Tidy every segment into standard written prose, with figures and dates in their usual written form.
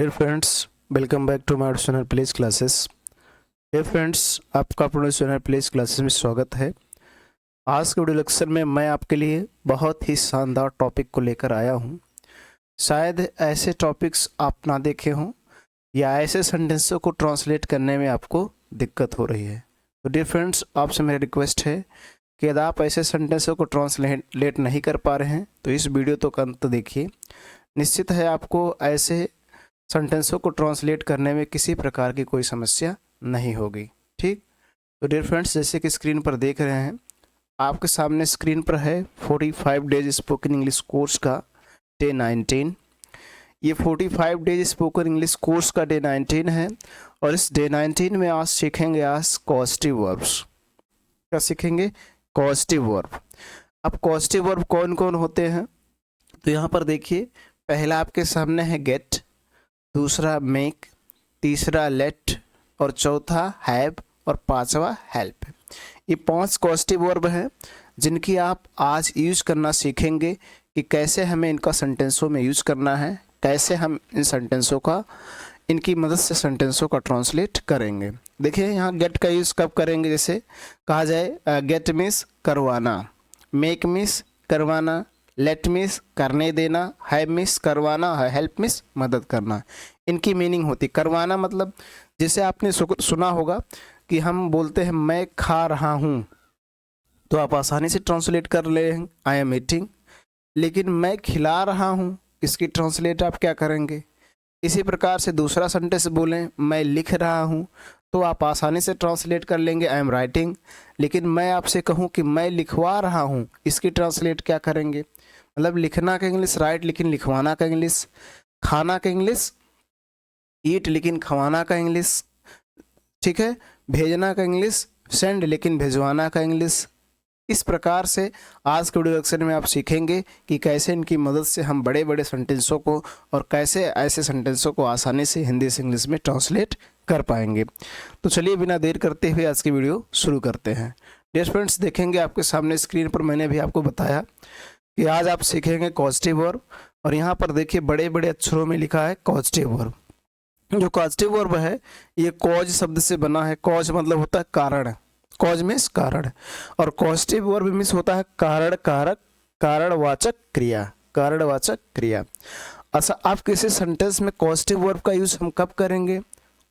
Dear friends, welcome back to my channel place classes. Dear friends, आपका अपने channel place classes में स्वागत है। आज के वीडियो लेक्चर में मैं आपके लिए बहुत ही शानदार टॉपिक को लेकर आया हूं। शायद ऐसे टॉपिक्स आप ना देखे हों या ऐसे सेंटेंसों को ट्रांसलेट करने में आपको दिक्कत हो रही है। तो डियर फ्रेंड्स, आपसे मेरी रिक्वेस्ट है कि यदि आप ऐसे सेंटेंसों को ट्रांसलेट नहीं कर पा रहे हैं तो इस वीडियो तो अंत देखिए। निश्चित है आपको ऐसे सेंटेंसों को ट्रांसलेट करने में किसी प्रकार की कोई समस्या नहीं होगी। ठीक, तो डियर फ्रेंड्स, जैसे कि स्क्रीन पर देख रहे हैं, आपके सामने स्क्रीन पर है 45 डेज स्पोकन इंग्लिश कोर्स का डे 19। ये 45 डेज स्पोकन इंग्लिश कोर्स का डे 19 है और इस डे 19 में आज सीखेंगे कॉजेटिव वर्ब्स। क्या सीखेंगे? Causative verb. अब कॉजेटिव वर्ब कौन कौन होते हैं तो यहाँ पर देखिए, पहला आपके सामने है गेट, दूसरा मेक, तीसरा लेट और चौथा हैव और पांचवा हेल्प। ये 5 कॉजेटिव वर्ब हैं जिनकी आप आज यूज करना सीखेंगे कि कैसे हमें इनका सेंटेंसों में यूज करना है, कैसे हम इन सेंटेंसों का इनकी मदद से सेंटेंसों का ट्रांसलेट करेंगे। देखिए यहाँ गेट का यूज़ कब करेंगे, जैसे कहा जाए गेट मीन्स करवाना, मेक मीन्स करवाना, लेट मीन्स करने देना, हैव मीन्स करवाना, हेल्प मीन्स मदद करना। इनकी मीनिंग होती करवाना मतलब जैसे आपने सुना होगा कि हम बोलते हैं मैं खा रहा हूँ, तो आप आसानी से ट्रांसलेट कर ले आई एम ईटिंग। लेकिन मैं खिला रहा हूँ, इसकी ट्रांसलेट आप क्या करेंगे? इसी प्रकार से दूसरा सेंटेंस बोलें मैं लिख रहा हूँ, तो आप आसानी से ट्रांसलेट कर लेंगे आई एम राइटिंग। लेकिन मैं आपसे कहूँ कि मैं लिखवा रहा हूँ, इसकी ट्रांसलेट क्या करेंगे? मतलब लिखना का इंग्लिश राइट, लेकिन लिखवाना का इंग्लिश, खाना का इंग्लिश ईट, लेकिन खवाना का इंग्लिश, ठीक है, भेजना का इंग्लिश सेंड, लेकिन भेजवाना का इंग्लिश। इस प्रकार से आज के वीडियो लेक्चर में आप सीखेंगे कि कैसे इनकी मदद से हम बड़े बड़े सेंटेंसों को और कैसे ऐसे सेंटेंसों को आसानी से हिंदी से इंग्लिश में ट्रांसलेट कर पाएंगे। तो चलिए बिना देर करते हुए आज की वीडियो शुरू करते हैं। डियर फ्रेंड्स, देखेंगे आपके सामने स्क्रीन पर मैंने भी आपको बताया कि आज आप सीखेंगे कॉजेटिव वर्ब, और यहाँ पर देखिए बड़े बड़े अक्षरों में लिखा है कॉजेटिव वर्ब। जो कॉजेटिव वर्ब है ये कॉज शब्द से बना है। कॉज मतलब होता है कारण, कॉज मीन्स कारण, और कॉजेटिव वर्ब मीन्स होता है कारण कारक, कारणवाचक क्रिया, कारणवाचक क्रिया। अच्छा, आप किसी सेंटेंस में कॉजेटिव वर्ब का यूज हम कब करेंगे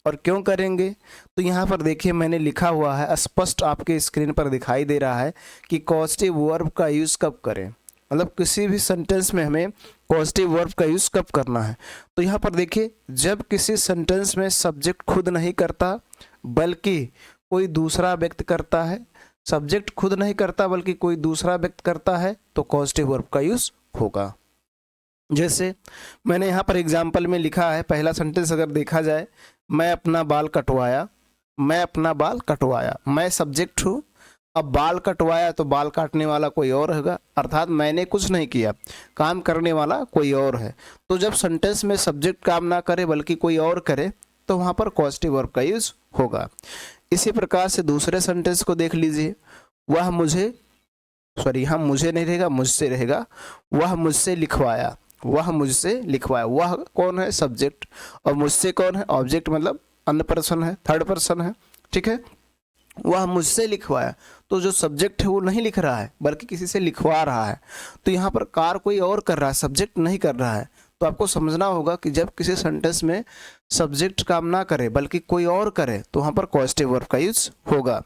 और क्यों करेंगे? तो यहाँ पर देखिए मैंने लिखा हुआ है, स्पष्ट आपके स्क्रीन पर दिखाई दे रहा है कि कॉजेटिव वर्ब का यूज कब करें, मतलब किसी भी सेंटेंस में हमें पॉजिटिव वर्ब का यूज़ कब करना है। तो यहाँ पर देखिए, जब किसी सेंटेंस में सब्जेक्ट खुद नहीं करता बल्कि कोई दूसरा व्यक्त करता है, सब्जेक्ट खुद नहीं करता बल्कि कोई दूसरा व्यक्त करता है, तो पॉजिटिव वर्ब का यूज़ होगा। जैसे मैंने यहाँ पर एग्जाम्पल में लिखा है, पहला सेंटेंस अगर देखा जाए, मैं अपना बाल कटवाया, मैं अपना बाल कटवाया, मैं सब्जेक्ट हूँ। अब बाल कटवाया तो बाल काटने वाला कोई और होगा, अर्थात मैंने कुछ नहीं किया, काम करने वाला कोई और है। तो जब सेंटेंस में सब्जेक्ट काम ना करे बल्कि कोई और करे, तो वहाँ पर पॉजिटिव वर्ब का यूज होगा। इसी प्रकार से दूसरे सेंटेंस को देख लीजिए, वह मुझे, सॉरी यहाँ मुझे नहीं रहेगा, मुझसे रहेगा, वह मुझसे लिखवाया, वह मुझसे लिखवाया। वह कौन है? सब्जेक्ट, और मुझसे कौन है? ऑब्जेक्ट, मतलब अन्य पर्सन है, थर्ड पर्सन है, ठीक है। वह मुझसे लिखवाया, तो जो सब्जेक्ट है वो नहीं लिख रहा है बल्कि किसी से लिखवा रहा है। तो यहाँ पर कार्य कोई और कर रहा है, सब्जेक्ट नहीं कर रहा है। तो आपको समझना होगा कि जब किसी सेंटेंस में सब्जेक्ट काम ना करे बल्कि कोई और करे, तो वहाँ पर पॉजिटिव वर्ब का यूज होगा।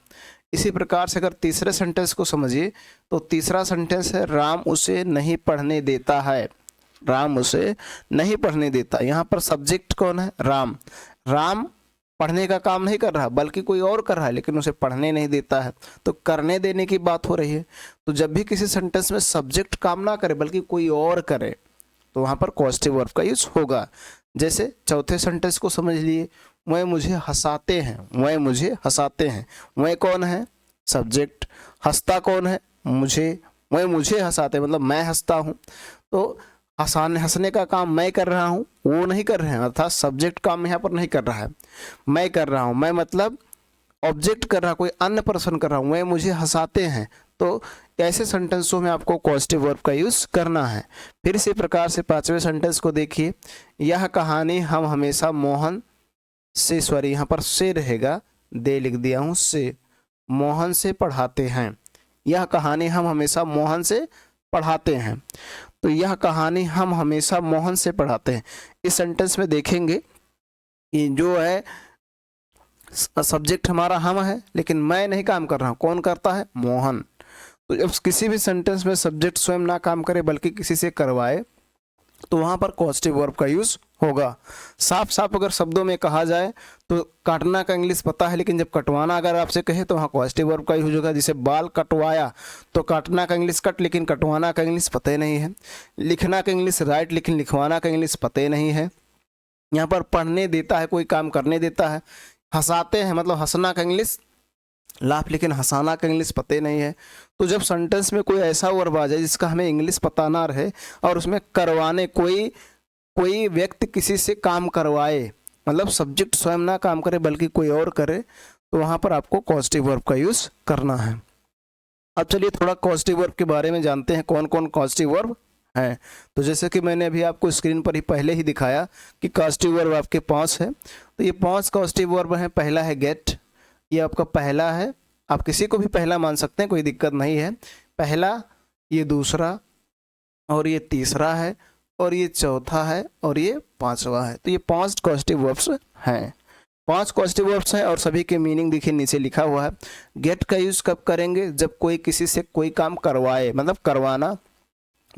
इसी प्रकार से अगर तीसरे सेंटेंस को समझिए, तो तीसरा सेंटेंस है राम उसे नहीं पढ़ने देता है, राम उसे नहीं पढ़ने देता। यहाँ पर सब्जेक्ट कौन है? राम। राम पढ़ने का काम नहीं कर रहा बल्कि कोई और कर रहा है, लेकिन उसे पढ़ने नहीं देता है, तो करने देने की बात हो रही है। तो जब भी किसी सेंटेंस में सब्जेक्ट काम ना करे बल्कि कोई और करे, तो वहाँ पर पॉजिटिव वर्ब का यूज होगा। जैसे चौथे सेंटेंस को समझ लिए, वह मुझे हंसाते हैं, वह मुझे हंसाते हैं। वह कौन है? सब्जेक्ट। हंसता कौन है? मुझे। वह मुझे हंसाते हैं मतलब मैं हंसता हूँ, तो हंसने का काम मैं कर रहा हूँ, वो नहीं कर रहे हैं, अर्थात सब्जेक्ट काम यहाँ पर नहीं कर रहा है, मैं कर रहा हूँ। मैं मतलब ऑब्जेक्ट कर रहा, कोई अन्य पर्सन कर रहा हूँ। वह मुझे हंसाते हैं, तो ऐसे सेंटेंसों में आपको कॉजेटिव वर्ब का यूज़ करना है। फिर इसी प्रकार से 5वें सेंटेंस को देखिए, यह कहानी हम हमेशा मोहन से, सॉरी यहाँ पर से रहेगा, दे लिख दिया हूँ, से मोहन से पढ़ाते हैं। यह कहानी हम हमेशा मोहन से पढ़ाते हैं। तो यह कहानी हम हमेशा मोहन से पढ़ाते हैं। इस सेंटेंस में देखेंगे कि जो है सब्जेक्ट हमारा हम है, लेकिन मैं नहीं काम कर रहा हूँ, कौन करता है? मोहन। तो जब किसी भी सेंटेंस में सब्जेक्ट स्वयं ना काम करे बल्कि किसी से करवाए तो वहाँ पर कॉजेटिव वर्ब का यूज़ होगा। साफ साफ अगर शब्दों में कहा जाए तो काटना का इंग्लिश पता है, लेकिन जब कटवाना अगर आपसे कहे तो वहाँ कॉजेटिव वर्ब का यूज होगा। जैसे बाल कटवाया तो काटना का इंग्लिश कट, लेकिन कटवाना का इंग्लिश पता ही नहीं है। लिखना का इंग्लिश राइट, लेकिन लिखवाना का इंग्लिश पता ही नहीं है। यहाँ पर पढ़ने देता है, कोई काम करने देता है। हंसाते हैं मतलब हंसना का इंग्लिश लाफ, लेकिन हंसाना का इंग्लिश पता नहीं है। तो जब सेंटेंस में कोई ऐसा वर्ब आ जाए जिसका हमें इंग्लिश पता ना रहे और उसमें करवाने, कोई व्यक्ति किसी से काम करवाए, मतलब सब्जेक्ट स्वयं ना काम करे बल्कि कोई और करे, तो वहाँ पर आपको कॉजेटिव वर्ब का यूज़ करना है। अब चलिए थोड़ा कॉजेटिव वर्ब के बारे में जानते हैं, कौन कौन कॉजेटिव वर्ब हैं। तो जैसे कि मैंने अभी आपको स्क्रीन पर ही पहले ही दिखाया कि कॉजेटिव वर्ब आपके 5 है। तो ये 5 कॉजेटिव वर्ब हैं। पहला है गेट, ये आपका पहला है, आप किसी को भी पहला मान सकते हैं, कोई दिक्कत नहीं है। पहला, ये दूसरा, और ये तीसरा है, और ये चौथा है, और ये 5वां है। तो ये 5 कॉजेटिव वर्ब्स हैं। 5 कॉजेटिव वर्ब्स हैं और सभी के मीनिंग देखिए नीचे लिखा हुआ है। गेट का यूज़ कब करेंगे? जब कोई किसी से कोई काम करवाए, मतलब करवाना।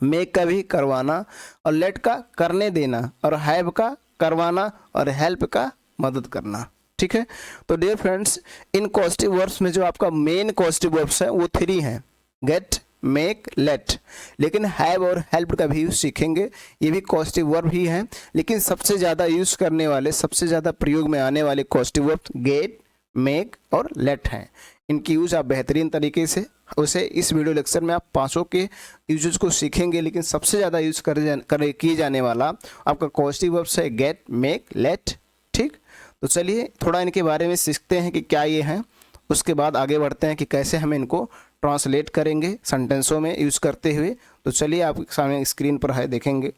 मेक का भी करवाना, और लेट का करने देना, और हैव का करवाना, और हेल्प का मदद करना। ठीक है। तो डियर फ्रेंड्स, इन कॉजेटिव वर्ब्स में जो आपका मेन कॉजेटिव वर्ब्स है वो 3 हैं, गेट, मेक, लेट। लेकिन हैव और हेल्प का भी यूज सीखेंगे, ये भी कॉजेटिव वर्ब ही हैं। लेकिन सबसे ज़्यादा यूज करने वाले, सबसे ज़्यादा प्रयोग में आने वाले कॉजेटिव वर्ब गेट, मेक और लेट हैं। इनकी यूज आप बेहतरीन तरीके से उसे इस वीडियो लेक्चर में आप 5 के यूजेस को सीखेंगे, लेकिन सबसे ज़्यादा यूज किए जाने वाला आपका कॉजेटिव वर्ब्स है गेट, मेक, लेट। ठीक, तो चलिए थोड़ा इनके बारे में सीखते हैं कि क्या ये हैं, उसके बाद आगे बढ़ते हैं कि कैसे हम इनको ट्रांसलेट करेंगे सेंटेंसों में यूज़ करते हुए। तो चलिए आपके सामने स्क्रीन पर है, देखेंगे।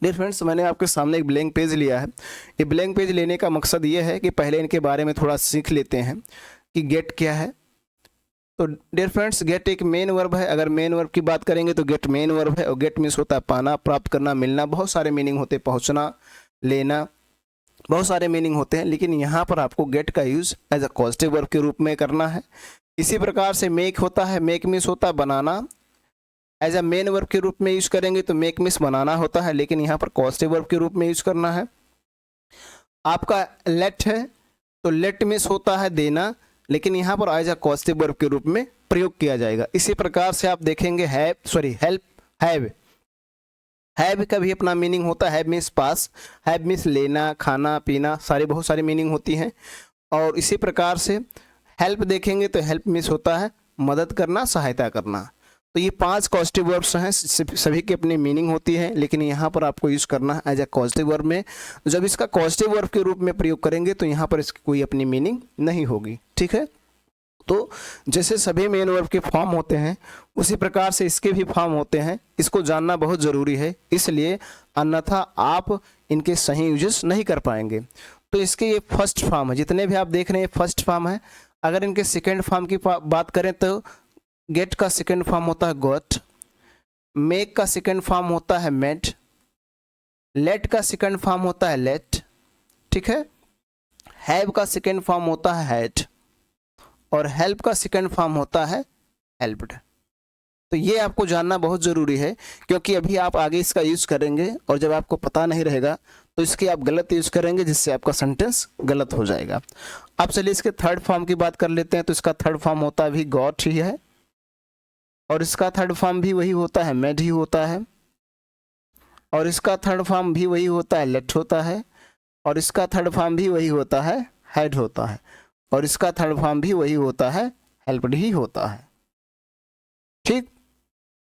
डियर फ्रेंड्स, मैंने आपके सामने एक ब्लैंक पेज लिया है। ये ब्लैंक पेज लेने का मकसद ये है कि पहले इनके बारे में थोड़ा सीख लेते हैं कि गेट क्या है। तो डियर फ्रेंड्स, गेट एक मेन वर्ब है। अगर मेन वर्ब की बात करेंगे तो गेट मेन वर्ब है, और गेट मीन्स होता है पाना, प्राप्त करना, मिलना। बहुत सारे मीनिंग होते हैं, पहुंचना, लेना, बहुत सारे मीनिंग होते हैं। लेकिन यहाँ पर आपको गेट का use as a causative verb के रूप में करना है। इसी प्रकार से मेक होता है, मेक मीन्स होता है बनाना, एज अ मेन वर्ब के रूप में यूज करेंगे तो मेक मीन्स बनाना होता है, लेकिन यहाँ पर कॉजेटिव वर्ब के रूप में यूज करना है। आपका लेट है तो लेट मीन्स होता है देना, लेकिन यहाँ पर एज अ कॉजेटिव वर्ब के रूप में प्रयोग किया जाएगा। इसी प्रकार से आप देखेंगे हेल्प, हैव का भी अपना मीनिंग होता है। Have means pass, have means लेना, खाना, पीना, बहुत सारी मीनिंग होती हैं। और इसी प्रकार से हेल्प देखेंगे तो हेल्प मीन्स होता है मदद करना, सहायता करना। तो ये 5 कॉजेटिव वर्ब्स हैं, सभी की अपनी मीनिंग होती है, लेकिन यहाँ पर आपको यूज़ करना है एज अ कॉजेटिव वर्ब में। जब इसका कॉजेटिव वर्ब के रूप में प्रयोग करेंगे तो यहाँ पर इसकी कोई अपनी मीनिंग नहीं होगी। ठीक है। तो जैसे सभी मेन वर्ब के फॉर्म होते हैं उसी प्रकार से इसके भी फॉर्म होते हैं। इसको जानना बहुत ज़रूरी है, इसलिए अन्यथा आप इनके सही यूजेस नहीं कर पाएंगे। तो इसके ये फर्स्ट फॉर्म है, जितने भी आप देख रहे हैं फर्स्ट फॉर्म है। अगर इनके सेकेंड फॉर्म की बात करें तो गेट का सेकेंड फॉर्म होता है गॉट, मेक का सेकेंड फॉर्म होता है मेड, लेट का सेकेंड फॉर्म होता है लेट। ठीक है। हैव का सेकेंड फॉर्म होता है हैड, और हेल्प का सेकेंड फॉर्म होता है हेल्प्ड। तो ये आपको जानना बहुत ज़रूरी है, क्योंकि अभी आप आगे इसका यूज़ करेंगे और जब आपको पता नहीं रहेगा तो इसके आप गलत यूज़ करेंगे, जिससे आपका सेंटेंस गलत हो जाएगा। अब चलिए इसके थर्ड फॉर्म की बात कर लेते हैं। तो इसका थर्ड फॉर्म होता भी गॉट ही है, और इसका थर्ड फॉर्म भी वही होता है, मेड ही होता है, और इसका थर्ड फॉर्म भी वही होता है, लेट होता है, और इसका थर्ड फॉर्म भी वही होता है, हैड होता है, और इसका थर्ड फॉर्म भी वही होता है, हेल्प्ड ही होता है। ठीक,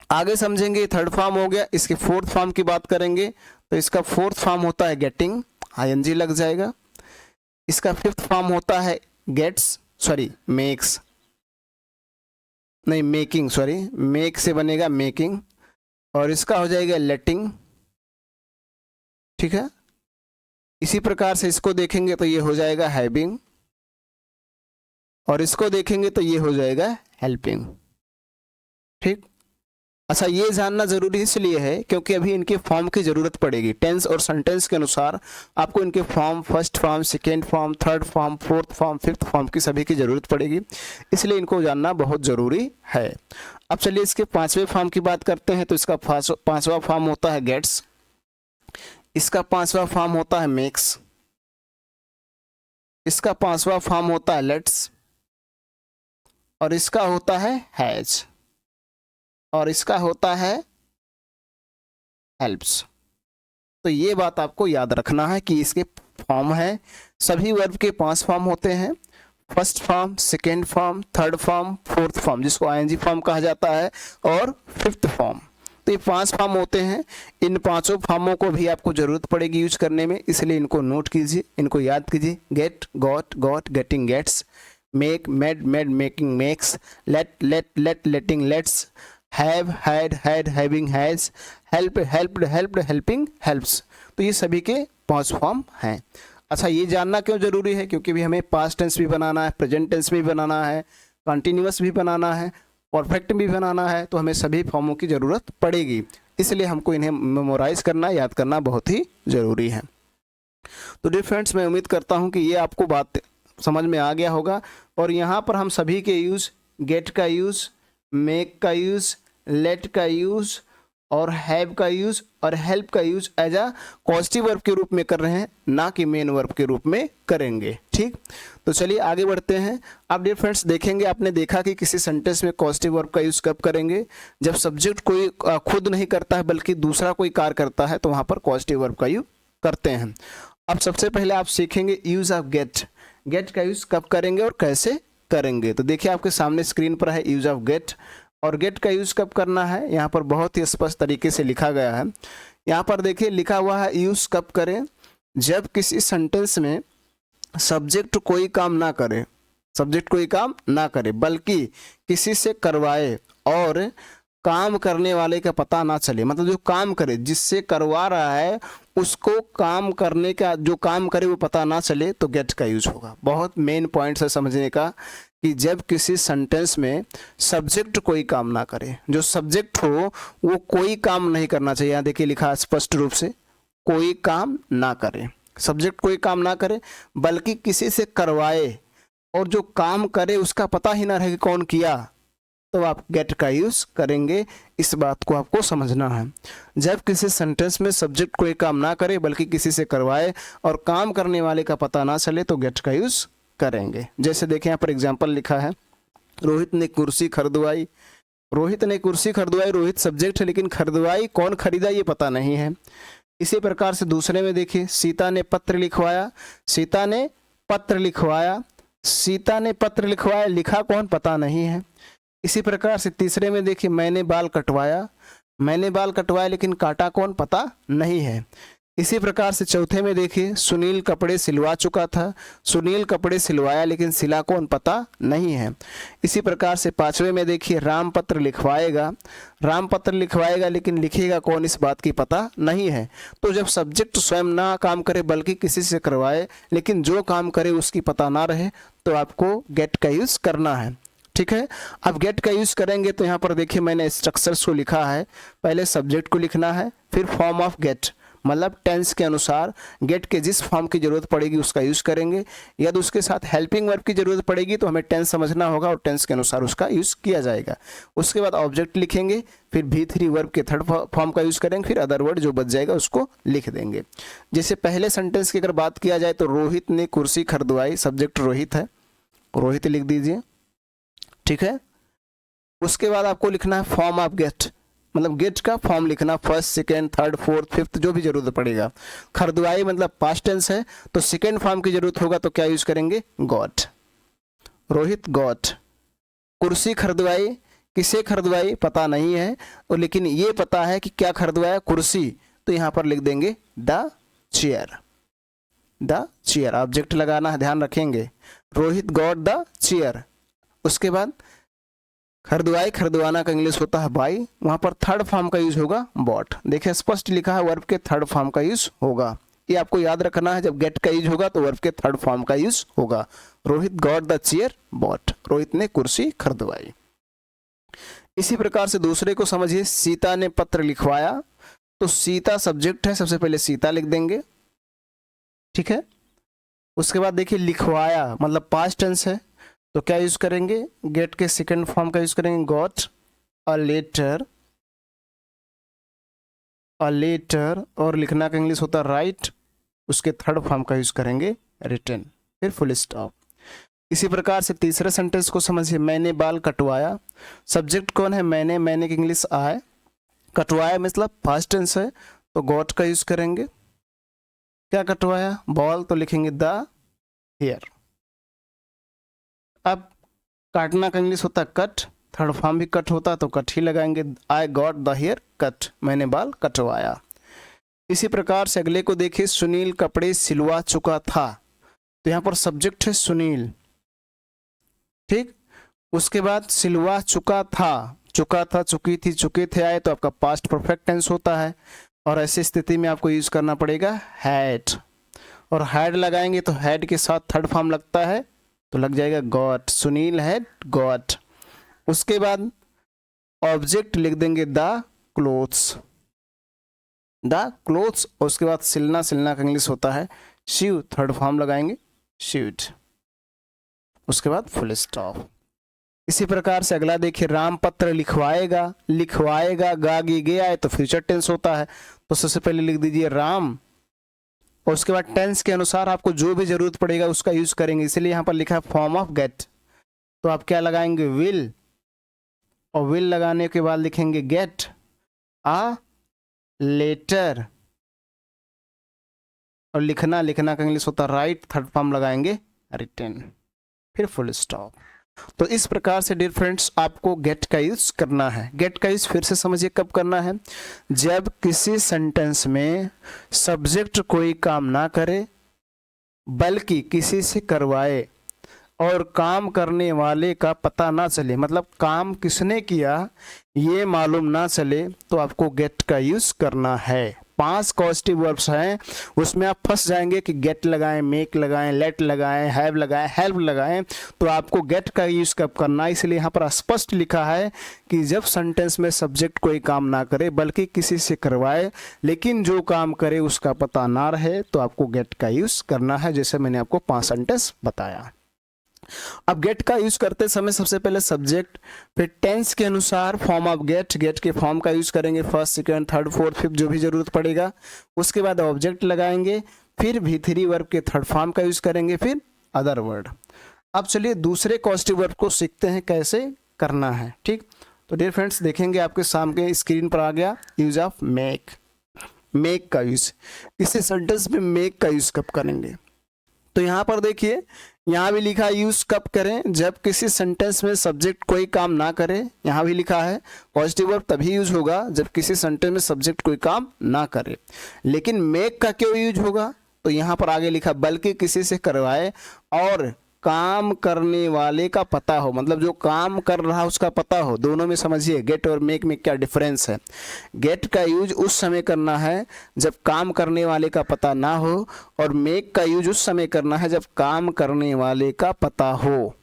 आगे समझेंगे। थर्ड फॉर्म हो गया। इसके फोर्थ फॉर्म की बात करेंगे तो इसका फोर्थ फॉर्म होता है गेटिंग, आईएनजी लग जाएगा। इसका फिफ्थ फॉर्म होता है मेक्स, नहीं मेकिंग, सॉरी, मेक से बनेगा मेकिंग, और इसका हो जाएगा लेटिंग, ठीक है। इसी प्रकार से इसको देखेंगे तो ये हो जाएगा हैविंग, और इसको देखेंगे तो ये हो जाएगा हेल्पिंग, ठीक। अच्छा, ये जानना जरूरी इसलिए है क्योंकि अभी इनके फॉर्म की जरूरत पड़ेगी। टेंस और सेंटेंस के अनुसार आपको इनके form, first form, second form, third form, fourth form, fifth form की सभी की जरूरत पड़ेगी, इसलिए इनको जानना बहुत जरूरी है। अब चलिए इसके पांचवें फॉर्म की बात करते हैं। तो इसका पांचवा फॉर्म होता है गेट्स, इसका पांचवा फॉर्म होता है मेक्स, इसका पांचवा फॉर्म होता है लेट्स, और इसका होता है हैज, और इसका होता है हेल्प्स। तो ये बात आपको याद रखना है कि इसके फॉर्म है, सभी वर्ब के 5 फॉर्म होते हैं, first form, second form, third form, fourth form जिसको आईएनजी फॉर्म कहा जाता है, और फिफ्थ फॉर्म। तो ये 5 फॉर्म होते हैं। इन पांचों फॉर्मों को भी आपको जरूरत पड़ेगी यूज करने में, इसलिए इनको नोट कीजिए, इनको याद कीजिए। Get, got, got, getting, gets, make, made, made, making, makes, let, letting, lets, have, had, having, has, help, helped, helping, helps. तो ये सभी के 5 फॉर्म हैं। अच्छा, ये जानना क्यों जरूरी है? क्योंकि भी हमें पास्ट टेंस भी बनाना है, प्रेजेंट टेंस भी बनाना है, कंटिन्यूअस भी बनाना है, परफेक्ट भी बनाना है, तो हमें सभी फॉर्मों की ज़रूरत पड़ेगी, इसलिए हमको इन्हें मेमोराइज करना, याद करना बहुत ही ज़रूरी है। तो डियर फ्रेंड्स, मैं उम्मीद करता हूँ कि ये आपको बात समझ में आ गया होगा। और यहाँ पर हम सभी के यूज़, गेट का यूज़, मेक का यूज़, लेट का यूज़, और हैव का यूज़ और हेल्प का use as a positive verb के रूप में कर रहे हैं, ना कि मेन वर्ब के रूप में करेंगे, ठीक। तो चलिए आगे बढ़ते हैं। अब डियर फ्रेंड्स देखेंगे, आपने देखा कि किसी सेंटेंस में पॉजिटिव वर्ब का यूज़ कब करेंगे? जब सब्जेक्ट कोई खुद नहीं करता है बल्कि दूसरा कोई कार्य करता है, तो वहाँ पर पॉजिटिव वर्ब का यूज करते हैं। अब सबसे पहले आप सीखेंगे यूज़ ऑफ गेट। गेट का यूज़ कब करेंगे और कैसे करेंगे? तो देखिए आपके सामने स्क्रीन पर है यूज़ ऑफ गेट, और गेट का यूज़ कब करना है यहाँ पर बहुत ही स्पष्ट तरीके से लिखा गया है। यहाँ पर देखिए लिखा हुआ है यूज़ कब करें? जब किसी सेंटेंस में सब्जेक्ट कोई काम ना करे, सब्जेक्ट कोई काम ना करे बल्कि किसी से करवाए और काम करने वाले का पता ना चले, मतलब जो काम करे, जिससे करवा रहा है उसको काम करने का, जो काम करे वो पता ना चले, तो गेट का यूज होगा। बहुत मेन पॉइंट है समझने का कि जब किसी सेंटेंस में सब्जेक्ट कोई काम ना करे, जो सब्जेक्ट हो वो कोई काम नहीं करना चाहिए। यहाँ देखिए लिखा स्पष्ट रूप से, कोई काम ना करे, सब्जेक्ट कोई काम ना करे बल्कि किसी से करवाए और जो काम करे उसका पता ही ना रहे कि कौन किया, तो आप गेट का यूज करेंगे। इस बात को आपको समझना है। जब किसी सेंटेंस में सब्जेक्ट कोई काम ना करे बल्कि किसी से करवाए और काम करने वाले का पता ना चले, तो गेट का यूज करेंगे। जैसे देखें यहाँ पर एग्जाम्पल लिखा है, रोहित ने कुर्सी खरीदवाई। रोहित ने कुर्सी खरीदवाई, रोहित सब्जेक्ट है लेकिन खरीदवाई कौन खरीदा ये पता नहीं है। इसी प्रकार से दूसरे में देखिए, सीता ने पत्र लिखवाया, सीता ने पत्र लिखवाया, सीता ने पत्र लिखवाया, लिखा कौन पता नहीं है। इसी प्रकार से तीसरे में देखिए, मैंने बाल कटवाया, मैंने बाल कटवाया लेकिन काटा कौन पता नहीं है। इसी प्रकार से चौथे में देखिए, सुनील कपड़े सिलवा चुका था, सुनील कपड़े सिलवाया लेकिन सिला कौन पता नहीं है। इसी प्रकार से पांचवे में देखिए, राम पत्र लिखवाएगा, राम पत्र लिखवाएगा लेकिन लिखेगा कौन इस बात की पता नहीं है। तो जब सब्जेक्ट स्वयं ना काम करे बल्कि किसी से करवाए लेकिन जो काम करे उसकी पता ना रहे, तो आपको गेट का यूज करना है, ठीक है। अब गेट का यूज करेंगे तो यहाँ पर देखिए मैंने स्ट्रक्चर्स को लिखा है। पहले सब्जेक्ट को लिखना है, फिर फॉर्म ऑफ गेट, मतलब टेंस के अनुसार गेट के जिस फॉर्म की जरूरत पड़ेगी उसका यूज करेंगे। यदि उसके साथ हेल्पिंग वर्ब की जरूरत पड़ेगी तो हमें टेंस समझना होगा और टेंस के अनुसार उसका यूज किया जाएगा। उसके बाद ऑब्जेक्ट लिखेंगे, फिर V3 वर्ब के थर्ड फॉर्म का यूज करेंगे, फिर अदर वर्ड जो बच जाएगा उसको लिख देंगे। जैसे पहले सेंटेंस की अगर बात किया जाए तो रोहित ने कुर्सी खरीदवाई, सब्जेक्ट रोहित है, रोहित लिख दीजिए, ठीक है। उसके बाद आपको लिखना है फॉर्म ऑफ गेट, मतलब गेट का फॉर्म लिखना, first, second, third, fourth, fifth जो भी जरूरत पड़ेगा। खरीदवाई मतलब पास्ट टेंस है तो सेकेंड फॉर्म की जरूरत होगा तो क्या यूज करेंगे? Got, Rohit got. कुर्सी खरीदवाई, किसे खरीदवाई पता नहीं है और लेकिन ये पता है कि क्या खरीदवाया, कुर्सी, तो यहां पर लिख देंगे the chair, the chair. Object लगाना है, ध्यान रखेंगे, रोहित गॉट द चेयर। उसके बाद खरीदवाई खरीदवाना का इंग्लिश होता है बाई, वहां पर थर्ड फॉर्म का यूज होगा बॉट। देखिए स्पष्ट लिखा है वर्ब के थर्ड फॉर्म का यूज होगा, ये आपको याद रखना है। जब गेट का यूज होगा तो वर्ब के थर्ड फॉर्म का यूज होगा। Rohit got the chair bought, Rohit ने कुर्सी खरीदवाई। इसी प्रकार से दूसरे को समझिए, सीता ने पत्र लिखवाया, तो सीता सब्जेक्ट है, सबसे पहले सीता लिख देंगे, ठीक है। उसके बाद देखिए लिखवाया मतलब पास्ट टेंस है, तो क्या यूज करेंगे, गेट के सेकंड फॉर्म का यूज करेंगे, गॉट अ लेटर, और लिखना का इंग्लिश होता है राइट, उसके थर्ड फॉर्म का यूज करेंगे रिटन, फिर फुल स्टॉप। इसी प्रकार से तीसरे सेंटेंस को समझिए, मैंने बाल कटवाया, सब्जेक्ट कौन है, मैंने की इंग्लिश आए, कटवाया मतलब पास्ट टेंस है, तो गॉट का यूज करेंगे। क्या कटवाया, बॉल, तो लिखेंगे द हेयर। अब काटना का इंग्लिश होता है कट, थर्ड फॉर्म भी कट होता है तो कट ही लगाएंगे, I got the hair cut, मैंने बाल कटवाया। इसी प्रकार से अगले को देखिए, सुनील कपड़े सिलवा चुका था, तो यहाँ पर सब्जेक्ट है सुनील, ठीक। उसके बाद सिलवा चुका था, चुकी थी, चुके थे आए, तो आपका पास्ट परफेक्ट टेंस होता है, और ऐसी स्थिति में आपको यूज करना पड़ेगा हैड, और हैड लगाएंगे तो हैड के साथ थर्ड फॉर्म लगता है तो लग जाएगा गॉट, सुनील हैड गॉट। उसके बाद ऑब्जेक्ट लिख देंगे द क्लोथ्स, उसके बाद सिलना का इंग्लिश होता है शिव, थर्ड फॉर्म लगाएंगे शिव्ड, उसके बाद फुल स्टॉप। इसी प्रकार से अगला देखिए, राम पत्र लिखवाएगा, गागी गया है तो फ्यूचर टेंस होता है, तो सबसे पहले लिख दीजिए राम, और उसके बाद टेंस के अनुसार आपको जो भी जरूरत पड़ेगा उसका यूज करेंगे, इसलिए यहाँ पर लिखा है फॉर्म ऑफ गेट, तो आप क्या लगाएंगे विल, और विल लगाने के बाद लिखेंगे गेट अ लेटर, और लिखना का इंग्लिश होता है राइट, थर्ड फॉर्म लगाएंगे रिटन, फिर फुल स्टॉप। तो इस प्रकार से डियर फ्रेंड्स आपको गेट का यूज करना है। गेट का यूज फिर से समझिए कब करना है, जब किसी सेंटेंस में सब्जेक्ट कोई काम ना करे बल्कि किसी से करवाए, और काम करने वाले का पता ना चले, मतलब काम किसने किया ये मालूम ना चले, तो आपको गेट का यूज करना है। 5 कॉजेटिव वर्ब्स हैं, उसमें आप फंस जाएंगे कि गेट लगाएं, मेक लगाएं, लेट लगाएं, हैव लगाएं, हेल्प लगाएं, तो आपको गेट का यूज कब करना है। इसलिए यहाँ पर स्पष्ट लिखा है कि जब सेंटेंस में सब्जेक्ट कोई काम ना करे बल्कि किसी से करवाए, लेकिन जो काम करे उसका पता ना रहे, तो आपको गेट का यूज करना है, जैसे मैंने आपको 5 सेंटेंस बताया। अब गेट का यूज करते समय सबसे पहले सब्जेक्ट, फिर टेंस के अनुसार फॉर्म ऑफ गेट के फॉर्म का यूज करेंगे, first, second, third, fourth, fifth जो भी जरूरत पड़ेगा। उसके बाद ऑब्जेक्ट लगाएंगे, फिर V3 वर्ब के थर्ड फॉर्म का यूज करेंगे, फिर अदर वर्ड। अब चलिए दूसरे कॉजेटिव वर्ब को सीखते हैं कैसे करना है, ठीक। तो डियर फ्रेंड्स देखेंगे आपके सामने स्क्रीन पर आ गया यूज ऑफ मेक का यूज। इसी सेंटेंस में मेक का यूज कब करेंगे, तो यहाँ पर देखिए, यहाँ भी लिखा है यूज कब करें, जब किसी सेंटेंस में सब्जेक्ट कोई काम ना करे। यहाँ भी लिखा है पॉजिटिव वर्ब तभी यूज होगा जब किसी सेंटेंस में सब्जेक्ट कोई काम ना करे, लेकिन मेक का क्यों यूज होगा, तो यहाँ पर आगे लिखा बल्कि किसी से करवाए और काम करने वाले का पता हो, मतलब जो काम कर रहा है उसका पता हो। दोनों में समझिए गेट और मेक में क्या डिफरेंस है। गेट का यूज उस समय करना है जब काम करने वाले का पता ना हो, और मेक का यूज उस समय करना है जब काम करने वाले का पता हो,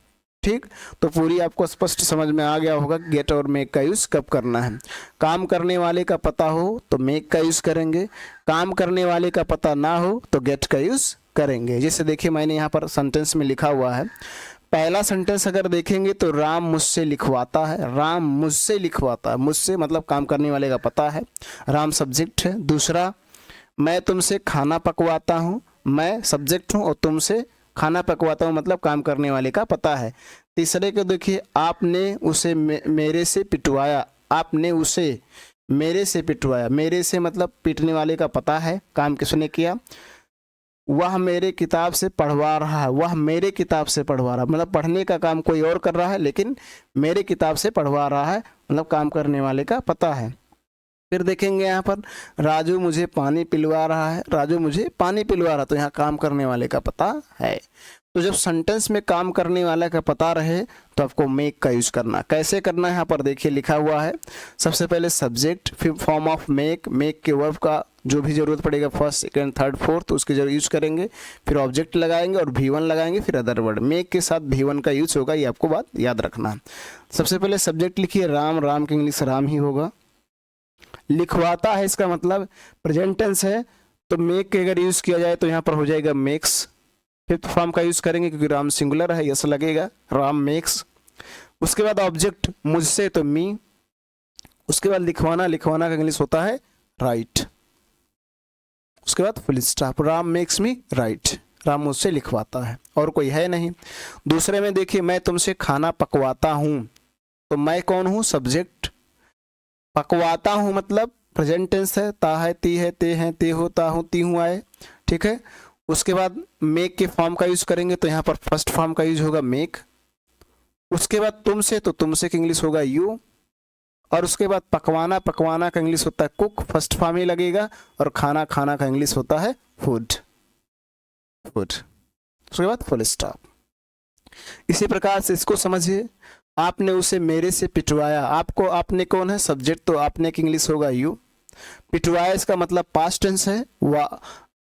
ठीक। तो पूरी आपको स्पष्ट समझ में आ गया होगा गेट और मेक का यूज कब करना है। काम करने वाले का पता हो तो मेक का यूज करेंगे, काम करने वाले का पता ना हो तो गेट का यूज करेंगे। जैसे देखिए मैंने यहाँ पर सेंटेंस में लिखा हुआ है, पहला सेंटेंस अगर देखेंगे तो राम मुझसे लिखवाता है, राम मुझसे लिखवाता है, मुझसे मतलब काम करने वाले का पता है, राम सब्जेक्ट है। दूसरा, मैं तुमसे खाना पकवाता हूँ, मैं सब्जेक्ट हूँ और तुमसे खाना पकवाता हूँ मतलब काम करने वाले का पता है। तीसरे को देखिए, आपने उसे मेरे से पिटवाया, आपने उसे मेरे से पिटवाया, मेरे से मतलब पीटने वाले का पता है, काम किसने किया। वह मेरे किताब से पढ़वा रहा है, वह मेरे किताब से पढ़वा रहा है मतलब पढ़ने का काम कोई और कर रहा है लेकिन मेरे किताब से पढ़वा रहा है मतलब काम करने वाले का पता है। फिर देखेंगे यहाँ पर राजू मुझे पानी पिलवा रहा है, राजू मुझे पानी पिलवा रहा, तो यहाँ काम करने वाले का पता है। तो जब सेंटेंस में काम करने वाले का पता रहे तो आपको मेक का यूज करना। कैसे करना है यहाँ पर देखिए लिखा हुआ है। सबसे पहले सब्जेक्ट, फिर फॉर्म ऑफ मेक, मेक के वर्ब का जो भी जरूरत पड़ेगा फर्स्ट सेकंड थर्ड फोर्थ उसके जरूर यूज करेंगे, फिर ऑब्जेक्ट लगाएंगे और V1 लगाएंगे, फिर अदर वर्ड। मेक के साथ V1 का यूज होगा, ये आपको बात याद रखना है। सबसे पहले सब्जेक्ट लिखिए राम, राम की इंग्लिश राम ही होगा। लिखवाता है इसका मतलब प्रेजेंट टेंस है, तो मेक के अगर यूज किया जाए तो यहाँ पर हो जाएगा मेक्स। फिफ्थ फॉर्म का यूज करेंगे क्योंकि राम सिंगुलर है, यस लगेगा, राम मेक्स। उसके बाद ऑब्जेक्ट मुझसे तो मी। उसके बाद लिखवाना, लिखवाना का इंग्लिश होता है राइट। उसके बाद full stop, Ram makes me right, Ram मुझसे लिखवाता है, और कोई है नहीं। दूसरे में देखिए मैं तुमसे खाना पकवाता हूं, तो मैं कौन हूं, सब्जेक्ट। पकवाता हूं मतलब प्रेजेंट टेंस है, ता है, ती है, ते हैं, ते हो, ता हूं, ती हूं आए, ठीक है। उसके बाद मेक के फॉर्म का यूज करेंगे तो यहाँ पर फर्स्ट फॉर्म का यूज होगा मेक। उसके बाद तुमसे, तो तुमसे का इंग्लिश होगा यू। और उसके बाद पकवाना, पकवाना का इंग्लिश होता है कुक, फर्स्ट फॉर्म ही लगेगा। और खाना, खाना का इंग्लिश होता है फूड, फूड। उसके बाद फुल स्टॉप। इसी प्रकार से इसको समझिए। आपने उसे मेरे से पिटवाया, आपको, आपने कौन है, सब्जेक्ट, तो आपने की इंग्लिश होगा यू। पिटवाया इसका मतलब पास्ट टेंस है,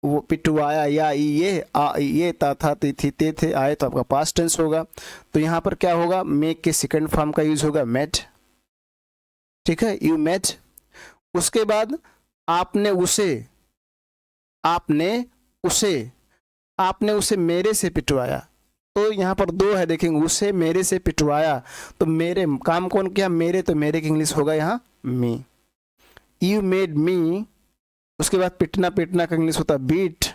वो पिटवाया, या ये ता था, ती थी, ते थे, आए, तो आपका पास्ट टेंस होगा। तो यहाँ पर क्या होगा, मेक के सेकंड फॉर्म का यूज होगा मेट, ठीक है, यू मेट। उसके बाद आपने उसे, आपने उसे मेरे से पिटवाया, तो यहाँ पर दो है देखेंगे, उसे मेरे से पिटवाया, तो मेरे काम कौन किया, मेरे, तो मेरे की इंग्लिश होगा यहाँ मी। यू मेड मी। उसके बाद पिटना, पिटना का इंग्लिश होता है बीट,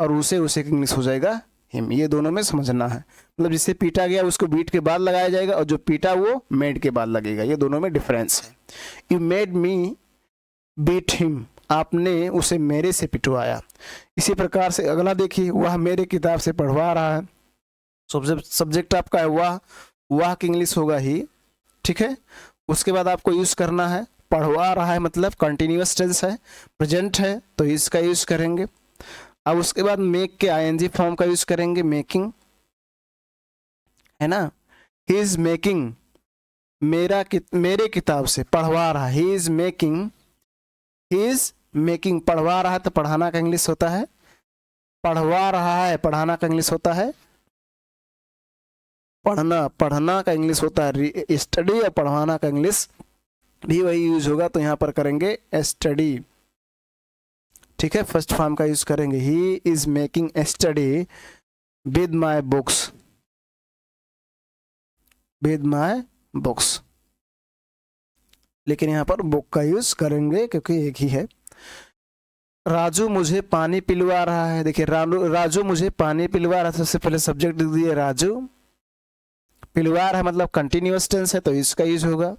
और उसे की इंग्लिश हो जाएगा हिम। ये दोनों में समझना है, मतलब जिससे पीटा गया उसको बीट के बाद लगाया जाएगा, और जो पीटा वो मेड के बाद लगेगा, ये दोनों में डिफरेंस है। You made me beat him, आपने उसे मेरे से पिटवाया। इसी प्रकार से अगला देखिए, वह मेरे किताब से पढ़वा रहा है, सब्जेक्ट आपका है वह की इंग्लिश होगा ही, ठीक है। उसके बाद आपको यूज करना है, पढ़वा रहा है मतलब कंटिन्यूअस टेंस है, प्रेजेंट है, तो इसका यूज करेंगे। अब उसके बाद मेक के आईएनजी फॉर्म का यूज करेंगे, मेकिंग, है ना। ही इज मेकिंग, मेरे किताब से पढ़वा रहा, ही इज मेकिंग, पढ़वा रहा है, तो पढ़ाना का इंग्लिश होता है, पढ़वा रहा है, पढ़ाना का इंग्लिश होता है पढ़ना, पढ़ना का इंग्लिश होता है स्टडी, और पढ़वाना का इंग्लिश भी वही यूज होगा, तो यहाँ पर करेंगे स्टडी, ठीक है। फर्स्ट फॉर्म का यूज करेंगे, he is making study with my books, with my books, लेकिन यहाँ पर बुक का यूज करेंगे क्योंकि एक ही है। राजू मुझे पानी पिलवा रहा है, देखिए राजू मुझे पानी पिलवा रहा है, सबसे पहले सब्जेक्ट लिख दिए राजू, पिलवा रहा है मतलब कंटिन्यूअस टेंस है, तो इसका यूज होगा।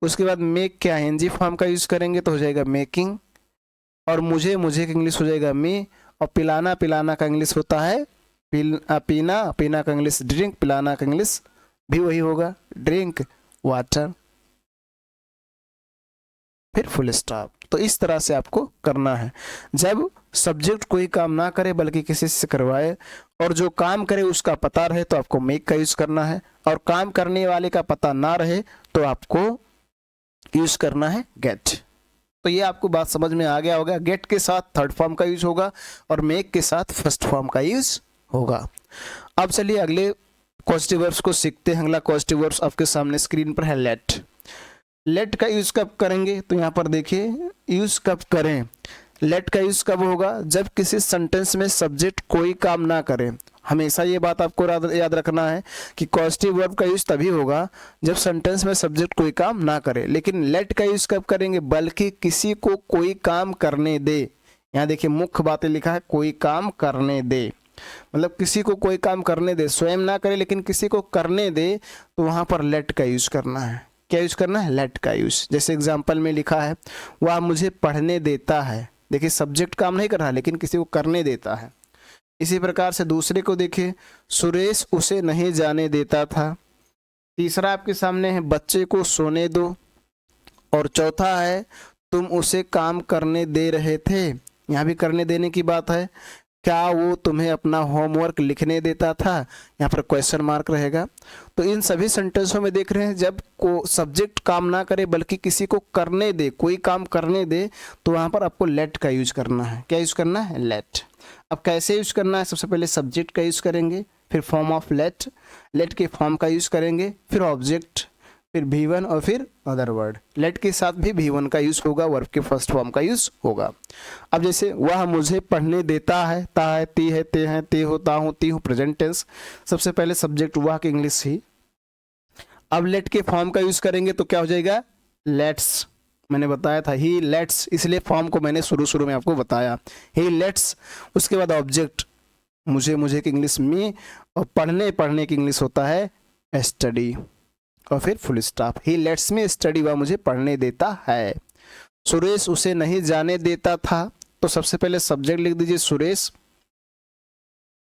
उसके बाद मेक के आईएनजी फॉर्म का यूज करेंगे तो हो जाएगा मेकिंग, और मुझे का इंग्लिश हो जाएगा मी, और पिलाना, पिलाना का इंग्लिश होता है पीना, पीना का इंग्लिश ड्रिंक, पिलाना का इंग्लिश भी वही होगा ड्रिंक, वाटर, फिर फुल स्टॉप। तो इस तरह से आपको करना है। जब सब्जेक्ट कोई काम ना करे बल्कि किसी से करवाए, और जो काम करे उसका पता रहे, तो आपको मेक का यूज करना है, और काम करने वाले का पता ना रहे तो आपको यूज करना है गेट। तो ये आपको बात समझ में आ गया होगा। गेट के साथ थर्ड फॉर्म का यूज होगा, और मेक के साथ फर्स्ट फॉर्म का यूज होगा। अब चलिए अगले पॉजिटिव वर्ब्स को सीखते हैं। अगला पॉजिटिव वर्ब्स आपके सामने स्क्रीन पर है लेट। लेट का यूज कब करेंगे, तो यहाँ पर देखिए यूज कब करें। लेट का यूज कब होगा, जब किसी सेंटेंस में सब्जेक्ट कोई काम ना करे। हमेशा ये बात आपको याद रखना है कि पॉजिटिव वर्ब का यूज तभी होगा जब सेंटेंस में सब्जेक्ट कोई काम ना करे। लेकिन लेट का यूज कब करेंगे, बल्कि किसी को कोई काम करने दे। यहाँ देखिए मुख्य बातें लिखा है, कोई काम करने दे, मतलब किसी को कोई काम करने दे, स्वयं ना करे लेकिन किसी को करने दे, तो वहां पर लेट का यूज करना है। क्या यूज करना है, लेट का यूज। जैसे एग्जाम्पल में लिखा है, वह मुझे पढ़ने देता है। देखिए सब्जेक्ट काम नहीं कर रहा लेकिन किसी को करने देता है। इसी प्रकार से दूसरे को देखिए, सुरेश उसे नहीं जाने देता था। तीसरा आपके सामने है, बच्चे को सोने दो। और चौथा है तुम उसे काम करने दे रहे थे, यहाँ भी करने देने की बात है। क्या वो तुम्हें अपना होमवर्क लिखने देता था, यहाँ पर क्वेश्चन मार्क रहेगा। तो इन सभी सेंटेंसों में देख रहे हैं जब को सब्जेक्ट काम ना करे बल्कि किसी को करने दे, कोई काम करने दे, तो वहाँ पर आपको लेट का यूज करना है। क्या यूज करना है? लेट। अब कैसे यूज करना है? सबसे पहले सब्जेक्ट का यूज करेंगे, फिर फॉर्म ऑफ लेट, लेट के फॉर्म का यूज करेंगे, फिर ऑब्जेक्ट, फिर V1 और फिर अदर वर्ड। लेट के साथ भी V1 का यूज होगा, वर्ब के फर्स्ट फॉर्म का यूज होगा। अब जैसे वह मुझे पढ़ने देता है, ता है, ती है, ते हैं, ते हो, ता हूँ, ती हूँ, प्रेजेंट टेंस। सबसे पहले सब्जेक्ट वह की इंग्लिश ही। अब लेट के फॉर्म का यूज करेंगे तो क्या हो जाएगा? लेट्स। मैंने बताया था ही लेट्स, इसलिए फॉर्म को मैंने शुरू में आपको बताया, ही लेट्स। उसके बाद ऑब्जेक्ट, मुझे की इंग्लिश मी, और पढ़ने की इंग्लिश होता है स्टडी, और फिर full stop. He let's me study, वह मुझे पढ़ने देता है। सुरेश उसे नहीं जाने देता था, तो सबसे पहले सब्जेक्ट लिख दीजिए सुरेश,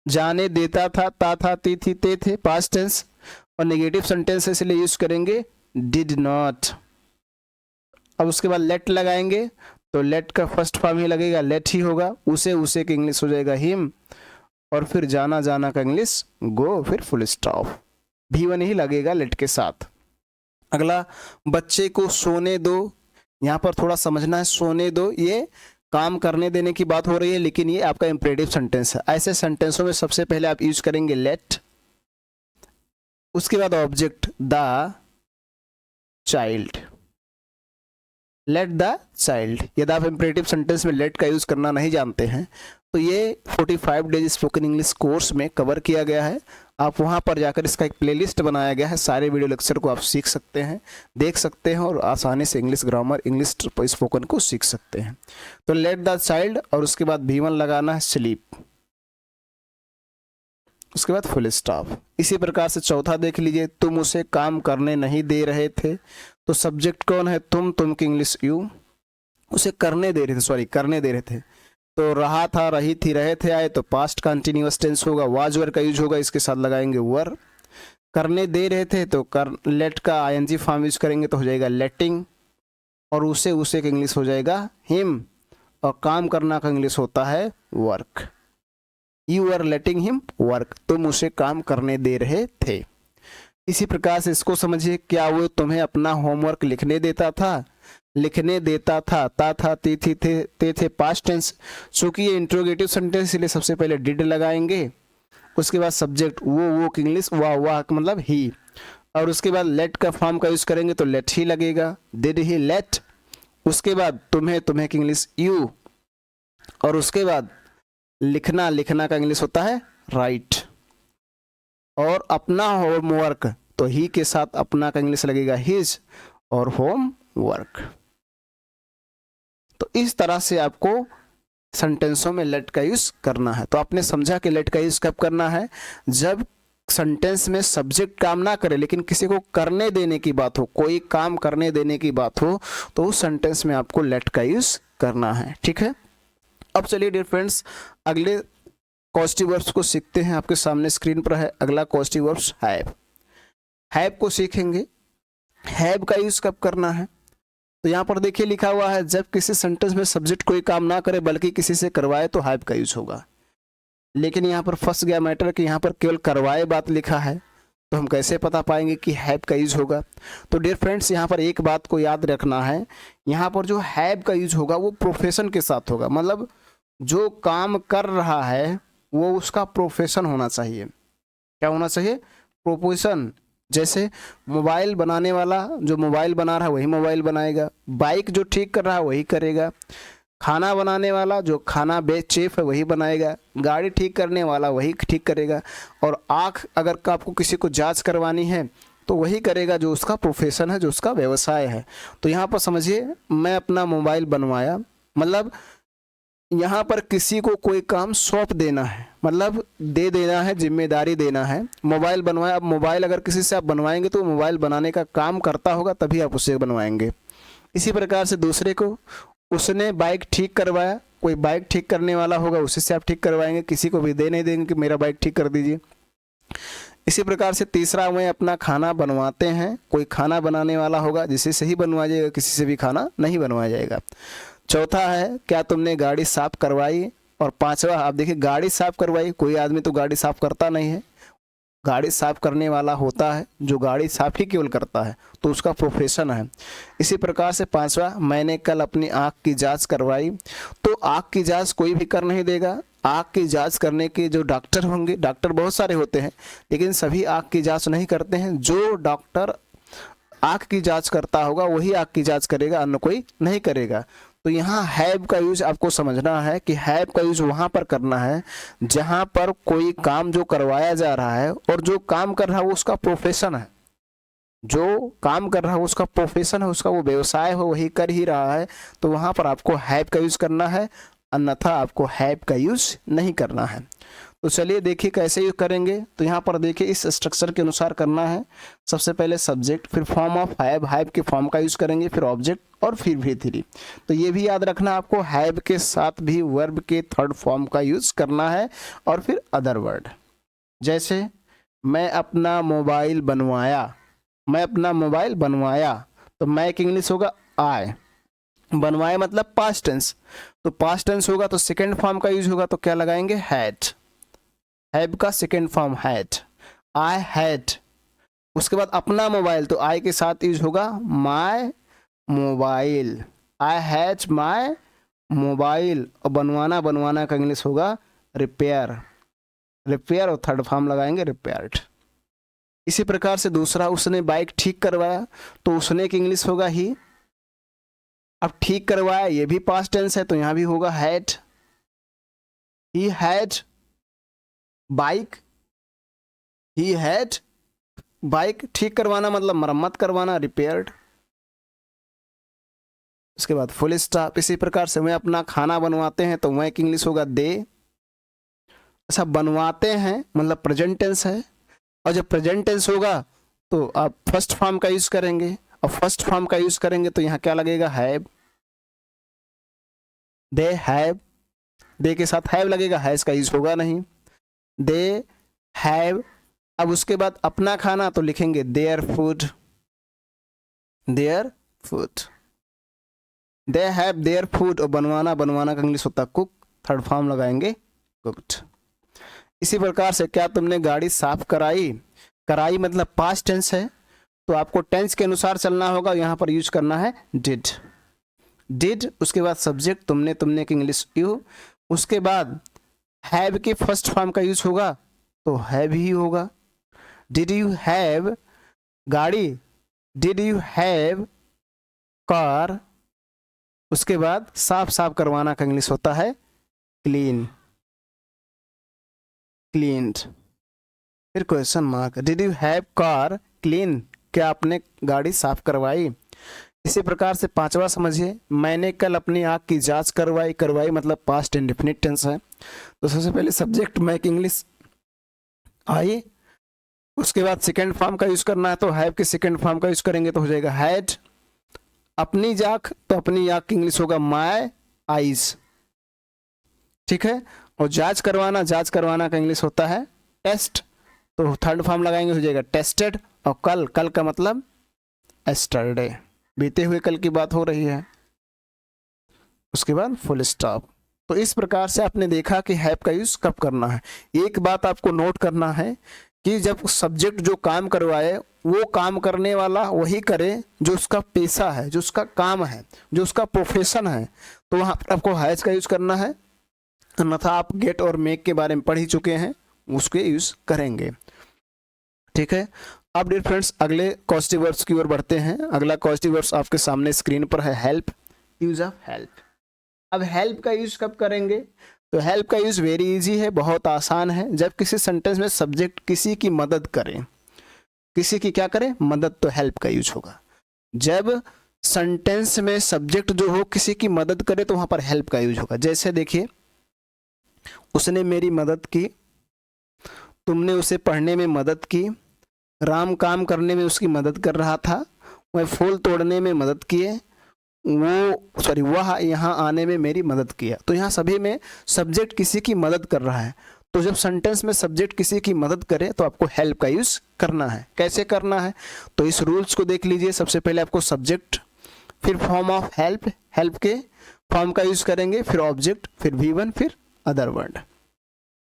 जाने देता था, ता था, ती थी, ते थे, पास्ट टेंस, और नेगेटिव सेंटेंस इसलिए यूज करेंगे डिड नॉट। अब उसके बाद लेट लगाएंगे तो लेट का फर्स्ट फॉर्म ही लगेगा, लेट ही होगा। उसे की इंग्लिश हो जाएगा हिम, और फिर जाना का इंग्लिश गो, फिर फुल स्टॉप। V1 ही लगेगा लेट के साथ। अगला, बच्चे को सोने दो, यहाँ पर थोड़ा समझना है। सोने दो ये काम करने देने की बात हो रही है, लेकिन ये आपका इंपरेटिव सेंटेंस है। ऐसे सेंटेंसों में सबसे पहले आप यूज करेंगे लेट, उसके बाद object the child, let the child. यदि आप इंपरेटिव सेंटेंस में लेट का यूज करना नहीं जानते हैं तो ये 45 डेज स्पोकन इंग्लिश कोर्स में कवर किया गया है। आप वहाँ पर जाकर इसका एक प्लेलिस्ट बनाया गया है, सारे वीडियो लेक्चर को आप सीख सकते हैं, देख सकते हैं, और आसानी से इंग्लिश ग्रामर, इंग्लिश स्पोकन को सीख सकते हैं। तो लेट द चाइल्ड, और उसके बाद V1 लगाना है स्लीप, उसके बाद फुल स्टॉप। इसी प्रकार से चौथा देख लीजिए, तुम उसे काम करने नहीं दे रहे थे, तो सब्जेक्ट कौन है? तुम की इंग्लिश यू, उसे करने दे रहे थे, सॉरी करने दे रहे थे, तो रहा था, रही थी, रहे थे, आए, तो पास्ट कंटिन्यूअस टेंस होगा, वाज वर का यूज होगा, इसके साथ लगाएंगे वर। करने दे रहे थे तो लेट का ING फॉर्म यूज करेंगे तो हो जाएगा लेटिंग, और उसे का इंग्लिश हो जाएगा हिम, और काम करना का इंग्लिश होता है work. You are letting him work, तुम उसे काम करने दे रहे थे। इसी प्रकार से इसको समझिए, क्या वो तुम्हें अपना होमवर्क लिखने देता था? लिखने देता था, ता था, ती थी, ते थे, पास्ट टेंस। चूंकि ये इंट्रोगेटिव सेंटेंस इसलिए सबसे पहले डिड लगाएंगे, उसके बाद सब्जेक्ट वो की इंग्लिश वाह मतलब ही, और उसके बाद लेट का फॉर्म का यूज करेंगे तो लेट ही लगेगा, डिड ही लेट। उसके बाद तुम्हें की इंग्लिश यू, और उसके बाद लिखना का इंग्लिश होता है राइट, और अपना होमवर्क तो ही के साथ अपना का इंग्लिश लगेगा हिज, और होम वर्क। तो इस तरह से आपको सेंटेंसों में लेट का यूज करना है। तो आपने समझा कि लेट का यूज कब करना है? जब सेंटेंस में सब्जेक्ट काम ना करे लेकिन किसी को करने देने की बात हो, कोई काम करने देने की बात हो, तो उस सेंटेंस में आपको लेट का यूज करना है। ठीक है, अब चलिए डियर फ्रेंड्स अगले कॉस्टिव वर्ब्स को सीखते हैं। आपके सामने स्क्रीन पर है अगला कॉस्टिव वर्ब्स हैव। हैव को सीखेंगे। हैव का यूज कब करना है? तो यहाँ पर देखिए लिखा हुआ है, जब किसी सेंटेंस में सब्जेक्ट कोई काम ना करे बल्कि किसी से करवाए तो हैव का यूज होगा। लेकिन यहाँ पर फंस गया मैटर कि यहाँ पर केवल करवाए बात लिखा है, तो हम कैसे पता पाएंगे कि हैव का यूज होगा? तो डियर फ्रेंड्स यहाँ पर एक बात को याद रखना है, यहाँ पर जो हैव का यूज होगा वो प्रोफेशन के साथ होगा। मतलब जो काम कर रहा है वो उसका प्रोफेशन होना चाहिए। क्या होना चाहिए? प्रोफेशन। जैसे मोबाइल बनाने वाला जो मोबाइल बना रहा है वही मोबाइल बनाएगा, बाइक जो ठीक कर रहा है वही करेगा, खाना बनाने वाला जो खाना चेफ है वही बनाएगा, गाड़ी ठीक करने वाला वही ठीक करेगा, और आँख अगर आपको किसी को जांच करवानी है तो वही करेगा जो उसका प्रोफेशन है, जो उसका व्यवसाय है। तो यहाँ पर समझिए, मैं अपना मोबाइल बनवाया, मतलब यहाँ पर किसी को कोई काम सौंप देना है, मतलब दे देना है, जिम्मेदारी देना है। मोबाइल बनवाया, अब मोबाइल अगर किसी से आप बनवाएंगे तो मोबाइल बनाने का काम करता होगा तभी आप उससे बनवाएंगे। इसी प्रकार से दूसरे को, उसने बाइक ठीक करवाया, कोई बाइक ठीक करने वाला होगा, उसी से आप ठीक करवाएंगे, किसी को भी दे नहीं देंगे कि मेरा बाइक ठीक कर दीजिए। इसी प्रकार से तीसरा, वह अपना खाना बनवाते हैं। कोई खाना बनाने वाला होगा जिसे से ही बनवाया जाएगा, किसी से भी खाना नहीं बनवाया जाएगा। चौथा है, क्या तुमने गाड़ी साफ करवाई। और पांचवा, आप देखिए गाड़ी साफ करवाई, कोई आदमी तो गाड़ी साफ करता नहीं है, गाड़ी साफ करने वाला होता है जो गाड़ी साफ ही केवल करता है, तो उसका प्रोफेशन है। इसी प्रकार से पांचवा, मैंने कल अपनी आँख की जांच करवाई। तो आँख की जांच कोई भी कर नहीं देगा। आँख की जांच करने के जो डॉक्टर होंगे, डॉक्टर बहुत सारे होते हैं, लेकिन सभी आँख की जांच नहीं करते हैं। जो डॉक्टर आँख की जांच करता होगा वही आँख की जांच करेगा, अन्य कोई नहीं करेगा। तो यहाँ हैव का यूज आपको समझना है कि हैव का यूज वहां पर करना है जहां पर कोई काम जो करवाया जा रहा है और जो काम कर रहा है वो उसका प्रोफेशन है। जो काम कर रहा है उसका प्रोफेशन है, उसका वो व्यवसाय हो, वही कर ही रहा है, तो वहां पर आपको हैव का यूज करना है, अन्यथा आपको हैव का यूज नहीं करना है। तो चलिए देखिए कैसे यूज करेंगे। तो यहाँ पर देखिए इस स्ट्रक्चर के अनुसार करना है। सबसे पहले सब्जेक्ट, फिर फॉर्म ऑफ हैव, हैव के फॉर्म का यूज करेंगे, फिर ऑब्जेक्ट और फिर V3। तो ये भी याद रखना आपको, हैव के साथ भी वर्ब के थर्ड फॉर्म का यूज करना है और फिर अदर वर्ड। जैसे मैं अपना मोबाइल बनवाया, मैं अपना मोबाइल बनवाया, तो मैं एक इंग्लिश होगा आई, बनवाया मतलब पास्ट टेंस, तो पास्ट टेंस होगा तो सेकेंड फॉर्म का यूज होगा, तो क्या लगाएंगे, हैड। हैव का second form had, I had. उसके बाद अपना मोबाइल, तो आई के साथ यूज होगा my mobile, I had my mobile. और बनवाना, बनवाना का इंग्लिश होगा रिपेयर, रिपेयर, और थर्ड फॉर्म लगाएंगे रिपेयर्ड। इसी प्रकार से दूसरा, उसने बाइक ठीक करवाया, तो उसने की इंग्लिश होगा ही। अब ठीक करवाया ये भी पास्ट टेंस है, तो यहां भी होगा had, he had bike, he had bike. ठीक करवाना मतलब मरम्मत करवाना, रिपेयर्ड। उसके बाद फुल स्टॉप। इसी प्रकार से वह अपना खाना बनवाते हैं, तो वह एक इंग्लिश होगा दे। अच्छा, बनवाते हैं मतलब प्रेजेंट टेंस है, और जब प्रेजेंट टेंस होगा तो आप फर्स्ट फॉर्म का यूज करेंगे, और फर्स्ट फॉर्म का यूज करेंगे तो यहाँ क्या लगेगा, हैव, दे हैव। दे के साथ हैव लगेगा, हैज का यूज होगा नहीं, दे हैव। अब उसके बाद अपना खाना, तो लिखेंगे their food, their food, they have their food. और बनवाना, बनवाना का इंग्लिश होता कुक, थर्ड फॉर्म लगाएंगे कुक्ड। इसी प्रकार से क्या तुमने गाड़ी साफ कराई, कराई मतलब पास्ट टेंस है, तो आपको टेंस के अनुसार चलना होगा, यहाँ पर यूज करना है डिड, डिड। उसके बाद सब्जेक्ट तुमने, तुमने की इंग्लिश यू। उसके बाद हैव के फर्स्ट फॉर्म का यूज होगा, तो हैव ही होगा। डिड यू हैव गाड़ी, डिड यू हैव कार। उसके बाद साफ साफ करवाना का इंग्लिश होता है क्लीन, क्लीन्ड। फिर question mark, did you have car clean, क्या आपने गाड़ी साफ करवाई। इसी प्रकार से पांचवा समझिए, मैंने कल अपनी आँख की जांच करवाई, करवाई मतलब पास्ट इंडेफिनिट टेंस है, तो सबसे पहले सब्जेक्ट मैं इंग्लिश आई। उसके बाद सेकेंड फॉर्म का यूज करना है, तो हैव के सेकेंड फॉर्म का यूज करेंगे तो हो जाएगा हैड। अपनी आँख, तो अपनी आँख इंग्लिश होगा माय आईज, ठीक है। और जांच करवाना, जांच करवाना का इंग्लिश होता है टेस्ट, तो थर्ड फॉर्म लगाएंगे, हो जाएगा टेस्टेड। और कल, कल का मतलब एस्टरडे, बीते हुए कल की बात हो रही है। उसके बाद फुल स्टॉप। तो इस प्रकार से आपने देखा कि हैव का यूज कब करना है। एक बात आपको नोट करना है कि जब सब्जेक्ट जो काम करवाए, वो काम करने वाला वही करे जो उसका पेशा है, जो उसका काम है, जो उसका प्रोफेशन है, तो वहां पर आपको हैज का यूज करना है, अन्यथा आप गेट और मेक के बारे में पढ़ ही चुके हैं, उसके यूज करेंगे, ठीक है। अब डियर फ्रेंड्स अगले कॉस्टिव वर्ब्स की ओर बढ़ते हैं। अगला कॉस्टिव वर्ब्स आपके सामने स्क्रीन पर है, हेल्प, यूज ऑफ हेल्प। अब हेल्प का यूज कब करेंगे, तो हेल्प का यूज वेरी इजी है, बहुत आसान है। जब किसी सेंटेंस में सब्जेक्ट किसी की मदद करे, किसी की क्या करे, मदद, तो हेल्प का यूज होगा। जब सेंटेंस में सब्जेक्ट जो हो किसी की मदद करे, तो वहां पर हेल्प का यूज होगा। जैसे देखिए, उसने मेरी मदद की, तुमने उसे पढ़ने में मदद की, राम काम करने में उसकी मदद कर रहा था, वह फूल तोड़ने में मदद किए, वह यहाँ आने में मेरी मदद किया। तो यहाँ सभी में सब्जेक्ट किसी की मदद कर रहा है, तो जब सेंटेंस में सब्जेक्ट किसी की मदद करे तो आपको हेल्प का यूज करना है। कैसे करना है, तो इस रूल्स को देख लीजिए। सबसे पहले आपको सब्जेक्ट, फिर फॉर्म ऑफ हेल्प, हेल्प के फॉर्म का यूज करेंगे, फिर ऑब्जेक्ट, फिर V1, फिर अदर वर्ड।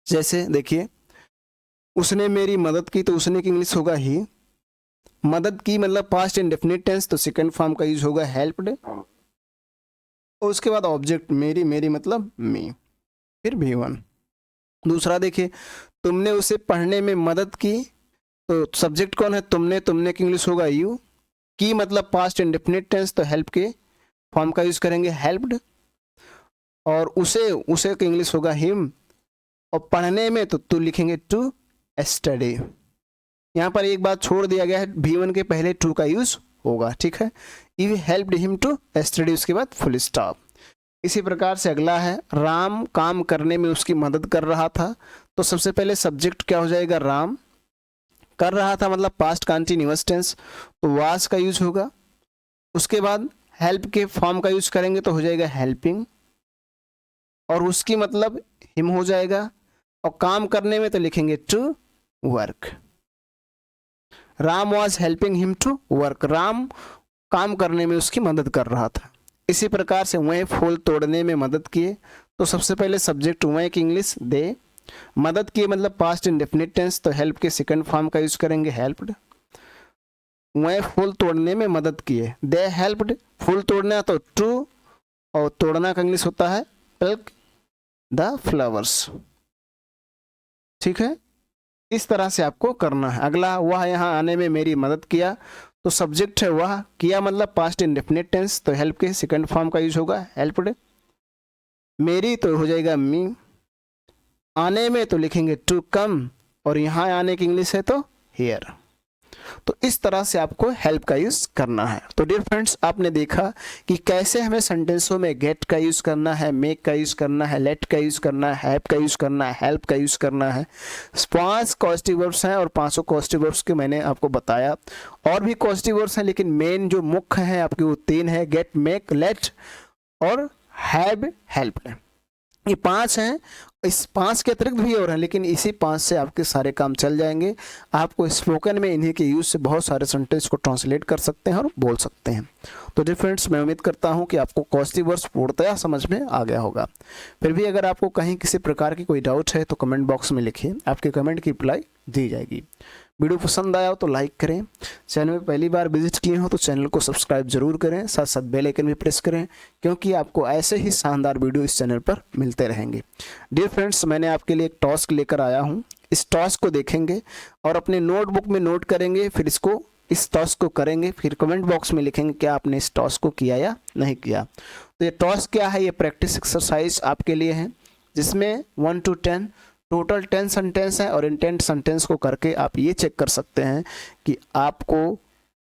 जैसे देखिए, उसने मेरी मदद की, तो उसने की इंग्लिश होगा ही। मदद की मतलब पास्ट इंडेफिनिट टेंस, तो सेकंड फॉर्म का यूज होगा हेल्प्ड। और उसके बाद ऑब्जेक्ट मेरी, मेरी मतलब मी, फिर V1। दूसरा देखिए, तुमने उसे पढ़ने में मदद की, तो सब्जेक्ट कौन है, तुमने, तुमने की इंग्लिश होगा यू। की मतलब पास्ट इंडेफिनिट टेंस, तो हेल्प के फॉर्म का यूज करेंगे हेल्प्ड। और उसे की इंग्लिश होगा हिम। और पढ़ने में तो लिखेंगे टू स्टडी। यहाँ पर एक बात छोड़ दिया गया है, V1 के पहले टू का यूज होगा, ठीक है। You helped him to study, उसके बाद फुल स्टॉप। इसी प्रकार से अगला है, राम काम करने में उसकी मदद कर रहा था, तो सबसे पहले सब्जेक्ट क्या हो जाएगा, राम। कर रहा था मतलब पास्ट कंटीन्यूअस टेंस, तो वाज का यूज होगा। उसके बाद हेल्प के फॉर्म का यूज करेंगे तो हो जाएगा हेल्पिंग, और उसकी मतलब हिम हो जाएगा। और काम करने में तो लिखेंगे to work. Ram was helping him to work, Ram काम करने में उसकी मदद कर रहा था। इसी प्रकार से वह फूल तोड़ने में मदद किए, तो सबसे पहले सब्जेक्ट वह की इंग्लिश दे। मदद किए मतलब पास्ट इंडेफिनिट टेंस, तो हेल्प के सेकंड फॉर्म का यूज करेंगे हेल्प्ड। वह फूल तोड़ने में मदद किए, दे हेल्प्ड। फूल तोड़ना तो टू, और तोड़ना का इंग्लिश होता है प्लक द फ्लावर्स, ठीक है। इस तरह से आपको करना है। अगला, वह यहाँ आने में मेरी मदद किया, तो सब्जेक्ट है वह, किया मतलब पास्ट इंडेफिनिट टेंस, तो हेल्प के सेकंड फॉर्म का यूज होगा हेल्प्ड। मेरी तो हो जाएगा मी। आने में तो लिखेंगे टू कम, और यहाँ आने की इंग्लिश है तो हियर। तो इस तरह से आपको हेल्प का यूज करना है। तो डियर फ्रेंड्स, आपने देखा कि कैसे हमें सेंटेंसों में गेट का यूज करना है, मेक का यूज करना है, लेट का यूज करना है, हैव का यूज करना है, हेल्प का यूज करना है। 5 कॉजेटिव वर्ब्स हैं, और 5 कॉजेटिव वर्ब्स के मैंने आपको बताया। और भी कॉजेटिव वर्ब्स हैं, लेकिन मेन जो मुख्य हैं आपके वो 3 है, गेट, मेक, लेट और हैव, हेल्प। ये 5 हैं। इस 5 के अतिरिक्त भी और हैं, लेकिन इसी 5 से आपके सारे काम चल जाएंगे। आपको स्पोकन में इन्हीं के यूज से बहुत सारे सेंटेंस को ट्रांसलेट कर सकते हैं और बोल सकते हैं। तो डियर फ्रेंड्स, मैं उम्मीद करता हूं कि आपको कॉजेटिव वर्ब्स पूर्णतया समझ में आ गया होगा। फिर भी अगर आपको कहीं किसी प्रकार की कोई डाउट है तो कमेंट बॉक्स में लिखिए, आपके कमेंट की रिप्लाई दी जाएगी। वीडियो पसंद आया हो तो लाइक करें, चैनल में पहली बार विजिट किए हो तो चैनल को सब्सक्राइब जरूर करें, साथ साथ बेल आइकन भी प्रेस करें, क्योंकि आपको ऐसे ही शानदार वीडियो इस चैनल पर मिलते रहेंगे। डियर फ्रेंड्स, मैंने आपके लिए एक टास्क लेकर आया हूं। इस टास्क को देखेंगे और अपने नोटबुक में नोट करेंगे, फिर इस टास्क को करेंगे, फिर कमेंट बॉक्स में लिखेंगे क्या आपने इस टास्क को किया या नहीं किया। तो ये टास्क क्या है, ये प्रैक्टिस एक्सरसाइज आपके लिए है, जिसमें 1 to 10 टोटल 10 सेंटेंस है, और इन 10 सेंटेंस को करके आप ये चेक कर सकते हैं कि आपको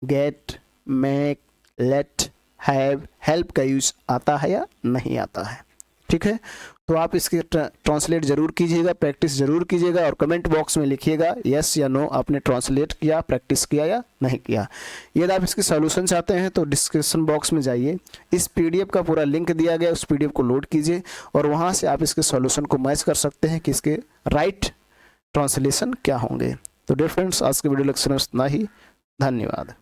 get, make, let, have, help का यूज आता है या नहीं आता है, ठीक है। तो आप इसके ट्रांसलेट जरूर कीजिएगा, प्रैक्टिस जरूर कीजिएगा, और कमेंट बॉक्स में लिखिएगा यस या नो, आपने ट्रांसलेट किया, प्रैक्टिस किया या नहीं किया। यदि आप इसके सॉल्यूशन चाहते हैं तो डिस्क्रिप्शन बॉक्स में जाइए, इस पीडीएफ का पूरा लिंक दिया गया, उस पीडीएफ को लोड कीजिए, और वहां से आप इसके सॉल्यूशन को मैच कर सकते हैं कि इसके राइट ट्रांसलेशन क्या होंगे। तो डियर फ्रेंड्स, आज के वीडियो लेक्चर में इतना ही। धन्यवाद।